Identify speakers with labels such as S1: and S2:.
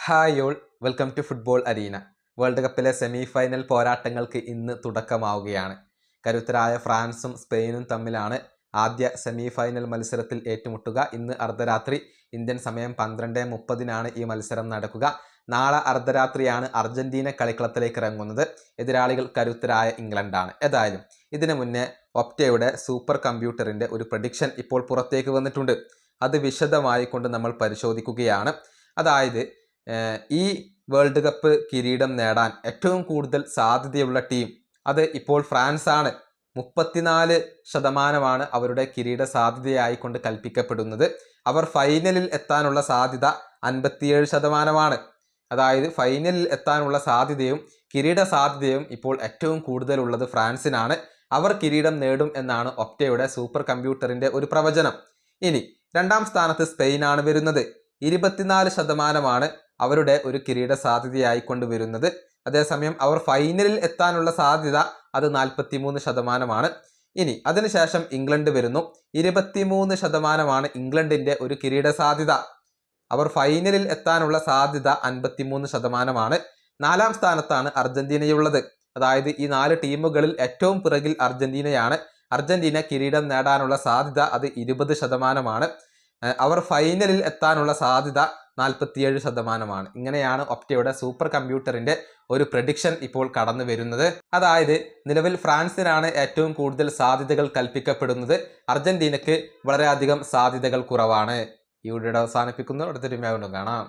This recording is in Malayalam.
S1: Hi all, welcome to football arena. World കപ്പിലെ സെമി ഫൈനൽ പോരാട്ടങ്ങൾക്ക് ഇന്ന് തുടക്കമാവുകയാണ്. കരുത്തരായ ഫ്രാൻസും സ്പെയിനും തമ്മിലാണ് ആദ്യ സെമി ഫൈനൽ മത്സരത്തിൽ ഏറ്റുമുട്ടുക. ഇന്ന് അർദ്ധരാത്രി ഇന്ത്യൻ സമയം 12:30 ഈ മത്സരം നടക്കുക. നാളെ അർദ്ധരാത്രിയാണ് അർജന്റീന കളിക്കളത്തിലേക്ക് ഇറങ്ങുന്നത്. എതിരാളികൾ കരുത്തരായ ഇംഗ്ലണ്ടാണ്. ഏതായാലും ഇതിനു മുന്നേ ഒപ്റ്റയുടെ സൂപ്പർ കമ്പ്യൂട്ടറിൻ്റെ ഒരു പ്രഡിക്ഷൻ ഇപ്പോൾ പുറത്തേക്ക് വന്നിട്ടുണ്ട്. അത് വിശദമായി കൊണ്ട് നമ്മൾ പരിശോധിക്കുകയാണ്. അതായത് ഈ വേൾഡ് കപ്പ് കിരീടം നേടാൻ ഏറ്റവും കൂടുതൽ സാധ്യതയുള്ള ടീം അത് ഇപ്പോൾ ഫ്രാൻസ് ആണ്. 34% അവരുടെ കിരീട സാധ്യതയായിക്കൊണ്ട് കൽപ്പിക്കപ്പെടുന്നത്. അവർ ഫൈനലിൽ എത്താനുള്ള സാധ്യത 57%. അതായത് ഫൈനലിൽ എത്താനുള്ള സാധ്യതയും കിരീട സാധ്യതയും ഇപ്പോൾ ഏറ്റവും കൂടുതലുള്ളത് ഫ്രാൻസിനാണ്. അവർ കിരീടം നേടും എന്നാണ് ഒപ്റ്റയുടെ സൂപ്പർ കമ്പ്യൂട്ടറിൻ്റെ ഒരു പ്രവചനം. ഇനി രണ്ടാം സ്ഥാനത്ത് സ്പെയിനാണ് വരുന്നത്. 24% അവരുടെ ഒരു കിരീട സാധ്യതയായിക്കൊണ്ട് വരുന്നത്. അതേസമയം അവർ ഫൈനലിൽ എത്താനുള്ള സാധ്യത അത് 43%. ഇനി അതിനുശേഷം ഇംഗ്ലണ്ട് വരുന്നു. 23% ഇംഗ്ലണ്ടിൻ്റെ ഒരു കിരീട സാധ്യത. അവർ ഫൈനലിൽ എത്താനുള്ള സാധ്യത 53%. നാലാം സ്ഥാനത്താണ് അർജന്റീനയുള്ളത്. അതായത് ഈ 4 ടീമുകളിൽ ഏറ്റവും പിറകിൽ അർജന്റീനയാണ്. അർജന്റീന കിരീടം നേടാനുള്ള സാധ്യത അത് 20%. അവർ ഫൈനലിൽ എത്താനുള്ള സാധ്യത 47%. ഇങ്ങനെയാണ് ഒപ്റ്റയുടെ സൂപ്പർ കമ്പ്യൂട്ടറിൻ്റെ ഒരു പ്രഡിക്ഷൻ ഇപ്പോൾ കടന്നു വരുന്നത്. അതായത് നിലവിൽ ഫ്രാൻസിനാണ് ഏറ്റവും കൂടുതൽ സാധ്യതകൾ കൽപ്പിക്കപ്പെടുന്നത്. അർജന്റീനയ്ക്ക് വളരെയധികം സാധ്യതകൾ കുറവാണ്. ഈ വീഡിയോ അവസാനിപ്പിക്കുന്നു. അടുത്തൊരു വീഡിയോ കാണാം.